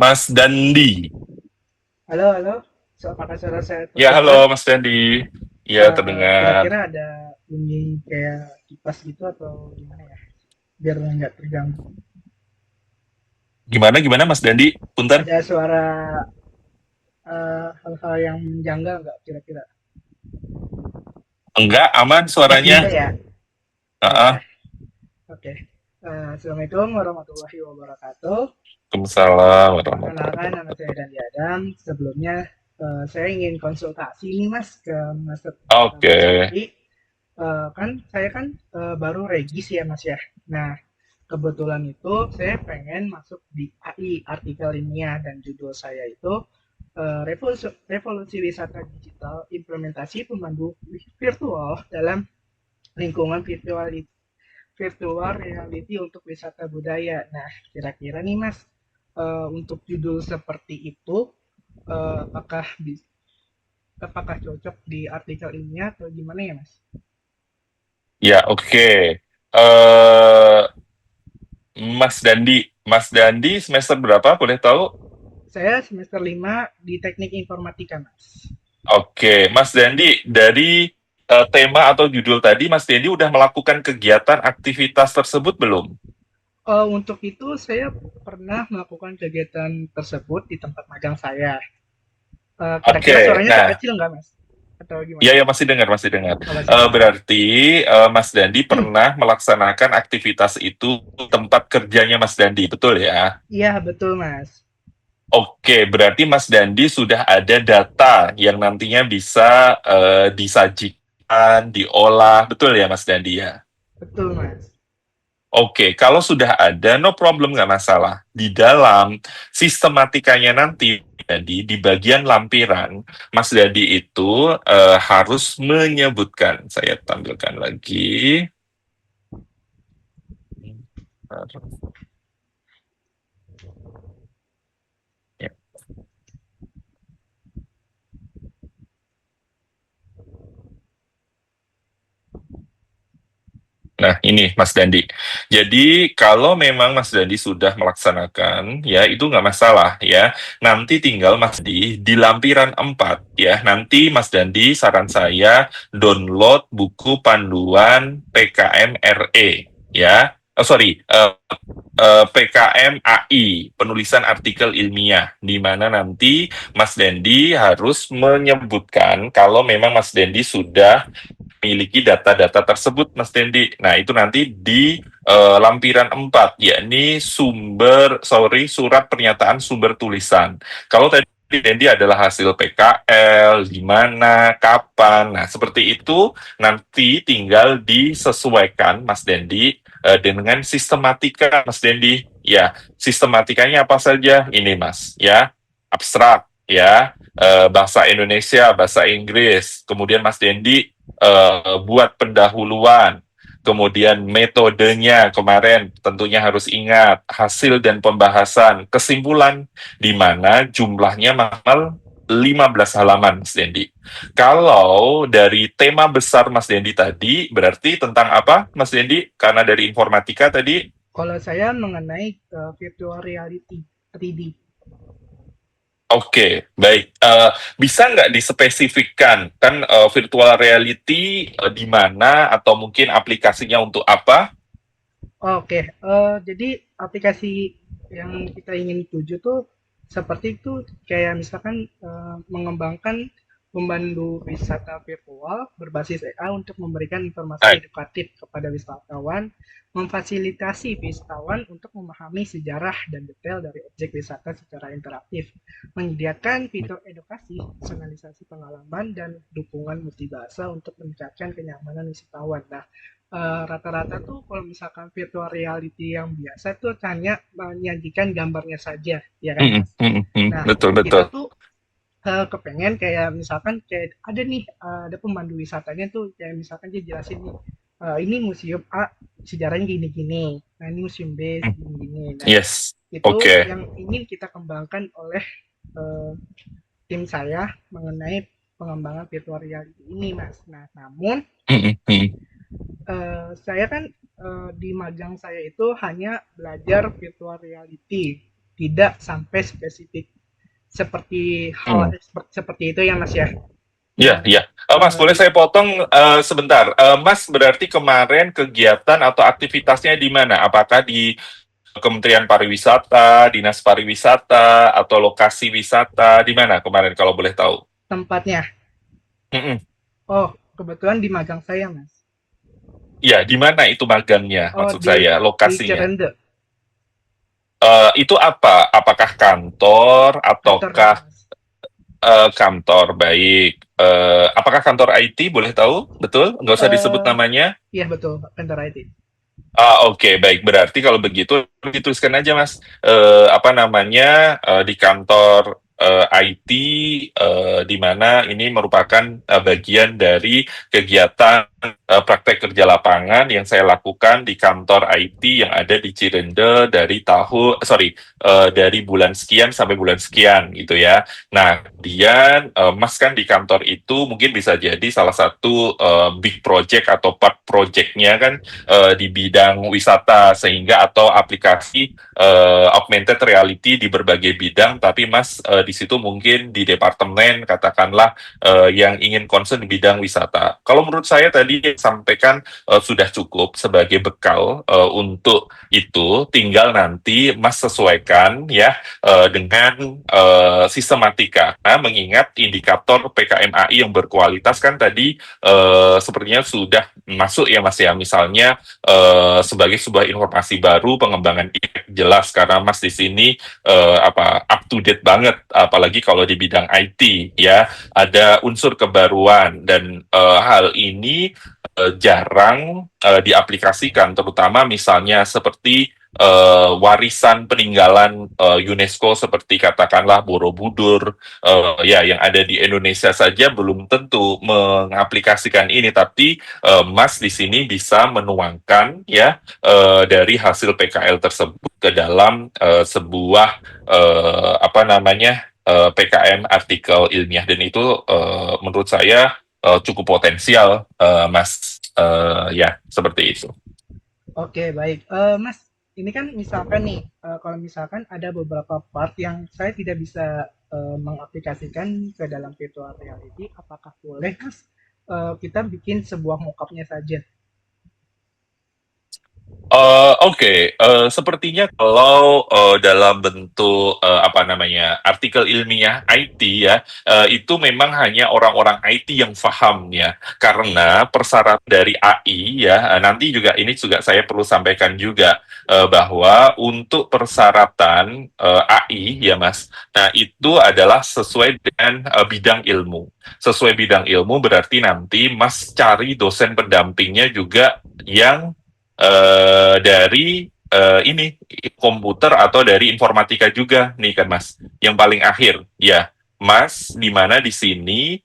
Mas Dandi. Halo, halo. So, apakah suara saya Ya, halo terdengar? Mas Dandi. Ya, terdengar. Kira-kira ada bunyi kayak kipas gitu atau gimana ya? Biar nggak terganggu. Gimana gimana Mas Dandi? Punten? Ada suara hal-hal yang menjanggal nggak kira-kira? Enggak, aman suaranya. Enggak ya? Heeh. Oke, oke. Assalamualaikum warahmatullahi wabarakatuh. Waalaikumsalam warahmatullahi Perkenalkan, nama wabarakatuh. saya Dandi Adam. Sebelumnya, saya ingin konsultasi nih Mas ke Oke. Mas Dandi. Kan saya kan baru regis ya Mas ya. Nah, kebetulan itu saya pengen masuk di AI, artikel ilmiah, dan judul saya itu revolusi wisata digital, implementasi pemandu virtual dalam lingkungan virtual reality untuk wisata budaya. Nah, kira-kira nih Mas, untuk judul seperti itu, apakah apakah cocok di artikel ilmiah atau gimana ya Mas? Ya, oke. Mas Dandi semester berapa? Boleh tahu? Saya semester 5 di Teknik Informatika, Mas. Oke, Mas Dandi, dari tema atau judul tadi, Mas Dandi udah melakukan kegiatan aktivitas tersebut belum? Untuk itu saya pernah melakukan kegiatan tersebut di tempat magang saya. Kira-kira Oke, suaranya nah, terkecil nggak, Mas? Atau gimana? iya, ya masih dengar, masih dengar. Oh, masih dengar. Berarti Mas Dandi pernah melaksanakan aktivitas itu di tempat kerjanya Mas Dandi, betul ya? Iya, betul, Mas. Oke, berarti Mas Dandi sudah ada data yang nantinya bisa disajikan, diolah, betul ya Mas Dandi ya? Betul, Mas. Oke, kalau sudah ada, no problem, nggak masalah. Di dalam sistematikanya nanti, jadi di bagian lampiran, Mas Dadi itu harus menyebutkan. Saya tampilkan lagi. Ya. Nah, ini Mas Dandi. Jadi, kalau memang Mas Dandi sudah melaksanakan, ya itu nggak masalah ya. Nanti tinggal Mas di lampiran 4 ya. Nanti Mas Dandi, saran saya, download buku panduan PKM RE ya. Oh, sorry, PKM AI, penulisan artikel ilmiah, di mana nanti Mas Dendi harus menyebutkan kalau memang Mas Dendi sudah memiliki data-data tersebut, Mas Dendi. Nah, itu nanti di lampiran 4, yakni surat pernyataan sumber tulisan. Kalau tadi Dendi adalah hasil PKL, di mana, kapan. Nah, seperti itu nanti tinggal disesuaikan, Mas Dendi, dengan sistematika, Mas Dendi. Ya, sistematikanya apa saja? Ini, Mas. Ya, abstrak, ya, bahasa Indonesia, bahasa Inggris. Kemudian Mas Dendi buat pendahuluan, kemudian metodenya kemarin tentunya harus ingat, hasil dan pembahasan, kesimpulan di mana jumlahnya maksimal 15 halaman, Mas Dendi. Kalau dari tema besar Mas Dendi tadi, berarti tentang apa, Mas Dendi? Karena dari informatika tadi. Kalau saya mengenai virtual reality 3D. Oke, baik. Bisa nggak dispesifikkan kan virtual reality di mana atau mungkin aplikasinya untuk apa? Oke, jadi aplikasi yang kita ingin tuju tuh seperti itu kayak misalkan mengembangkan pemandu wisata virtual berbasis AI untuk memberikan informasi Baik. edukatif kepada wisatawan, memfasilitasi wisatawan untuk memahami sejarah dan detail dari objek wisata secara interaktif, menyediakan fitur edukasi, personalisasi pengalaman, dan dukungan multibahasa untuk meningkatkan kenyamanan wisatawan. Nah, rata-rata tuh kalau misalkan virtual reality yang biasa tuh hanya menyajikan gambarnya saja, ya kan Mm, Mas? mm, mm. Nah, Betul, kita betul. tuh kepengen kayak misalkan kayak ada nih ada pemandu wisatanya tuh kayak misalkan dia jelasin nih ini museum A sejarahnya gini-gini, nah ini museum B Mm. gini-gini. Nah, Yes. itu Oke. yang ingin kita kembangkan oleh eh, tim saya mengenai pengembangan virtual reality ini, Mas. Nah, namun Mm, mm, saya kan di magang saya itu hanya belajar virtual reality tidak sampai spesifik seperti hal Hmm. seperti itu ya Mas ya. Iya, Nah, iya. Mas, boleh di saya potong sebentar. Mas berarti kemarin kegiatan atau aktivitasnya di mana? Apakah di Kementerian Pariwisata, Dinas Pariwisata, atau lokasi wisata? Di mana kemarin kalau boleh tahu? tempatnya, Mm-mm. oh kebetulan di magang saya Mas. Iya, di mana itu magangnya? Oh Maksud saya, di lokasinya. Cerende, Itu apa? Apakah kantor kantor ataukah Mas. kantor? Baik. Apakah kantor IT? Boleh tahu? Betul? Nggak usah disebut Eh, namanya. iya betul, kantor IT. Oke, baik. Berarti kalau begitu dituliskan aja, Mas. Apa namanya di kantor IT, di mana ini merupakan bagian dari kegiatan praktek kerja lapangan yang saya lakukan di kantor IT yang ada di Cirende dari bulan sekian sampai bulan sekian, gitu ya. Nah, kemudian Mas kan di kantor itu mungkin bisa jadi salah satu big project atau part projectnya kan di bidang wisata sehingga atau aplikasi augmented reality di berbagai bidang, tapi Mas di situ mungkin di departemen katakanlah yang ingin concern di bidang wisata. Kalau menurut saya tadi yang sampaikan sudah cukup sebagai bekal untuk itu, tinggal nanti Mas sesuaikan ya dengan sistematika. Nah, mengingat indikator PKMAI yang berkualitas kan tadi sepertinya sudah masuk ya Mas ya, misalnya sebagai sebuah informasi baru pengembangan jelas karena Mas di sini up to date banget apalagi kalau di bidang IT ya ada unsur kebaruan dan hal ini jarang diaplikasikan terutama misalnya seperti warisan peninggalan UNESCO seperti katakanlah Borobudur ya yang ada di Indonesia saja belum tentu mengaplikasikan ini tapi Mas di sini bisa menuangkan ya dari hasil PKL tersebut ke dalam sebuah apa namanya PKM artikel ilmiah dan itu menurut saya cukup potensial Mas ya seperti itu. Oke, baik. Mas, ini kan misalkan nih, kalau misalkan ada beberapa part yang saya tidak bisa mengaplikasikan ke dalam virtual reality, apakah boleh, Mas, kita bikin sebuah mockupnya saja? Oke, sepertinya kalau dalam bentuk apa namanya artikel ilmiah IT ya, itu memang hanya orang-orang IT yang paham ya, karena persyarat dari AI ya, nanti juga ini juga saya perlu sampaikan juga bahwa untuk persyaratan AI ya Mas, nah itu adalah sesuai dengan bidang ilmu. Sesuai bidang ilmu berarti nanti Mas cari dosen pendampingnya juga yang dari ini komputer atau dari informatika juga nih kan Mas. Yang paling akhir ya Mas di mana di sini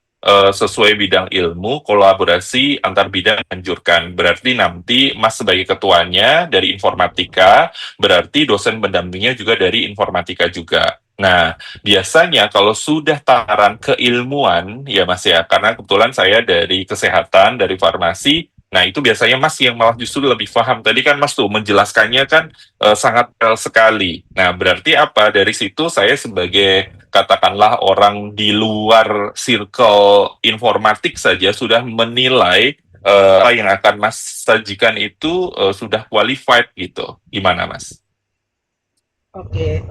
sesuai bidang ilmu kolaborasi antar bidang anjurkan. Berarti nanti Mas sebagai ketuanya dari informatika, berarti dosen pendampingnya juga dari informatika juga. Nah, biasanya kalau sudah tataran keilmuan, ya Mas ya, karena kebetulan saya dari kesehatan, dari farmasi, nah, itu biasanya Mas yang malah justru lebih paham. Tadi kan Mas tuh menjelaskannya kan sangat detail sekali. Nah, berarti apa? Dari situ saya sebagai katakanlah orang di luar circle informatik saja sudah menilai apa yang akan Mas sajikan itu sudah qualified gitu. Gimana Mas? Oke,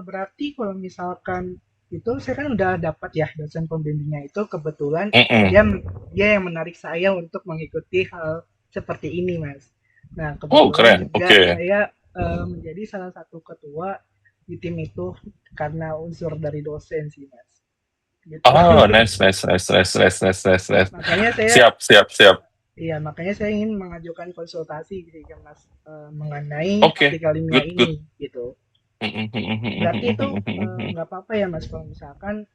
berarti kalau misalkan itu saya kan udah dapat ya dosen pembimbingnya itu kebetulan Mm-mm. dia dia yang menarik saya untuk mengikuti hal seperti ini, Mas. Nah, Oh, kebetulan keren. juga Oke. saya menjadi salah satu ketua di tim itu karena unsur dari dosen sih, Mas. Gitu. Oh, nice, nice, nice, nice, nice, nice, nice, nice. Makanya saya Siap, siap, siap. iya, makanya saya ingin mengajukan konsultasi gitu ya, Mas, mengenai Oke, artikel ilmiah good, ini good. gitu. Berarti itu nggak apa-apa ya Mas kalau misalkan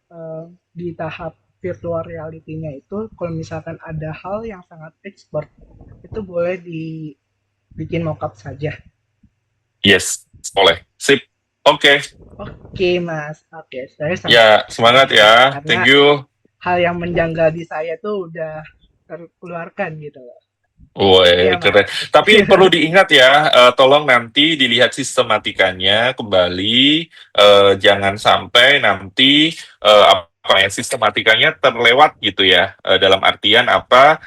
di tahap virtual reality-nya itu kalau misalkan ada hal yang sangat expert itu boleh dibikin mockup saja. Yes, boleh. Sip. Oke. Oke Mas, oke saya sangat Ya, semangat senang nih ya. karena Thank you. hal yang menjanggal di saya tuh udah terkeluarkan gitu loh. Woi, Iya, keren. Mas. Tapi perlu diingat ya, tolong nanti dilihat sistematikanya kembali, jangan sampai nanti apa ya sistematikanya terlewat gitu ya. Dalam artian apa?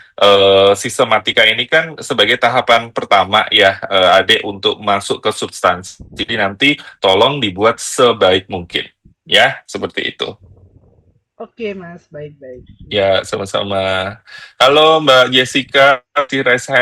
Sistematika ini kan sebagai tahapan pertama ya, Adik untuk masuk ke substansi. Jadi nanti tolong dibuat sebaik mungkin, ya seperti itu. Oke, Mas. Baik-baik. Ya, sama-sama. Halo Mbak Jessica, si Resa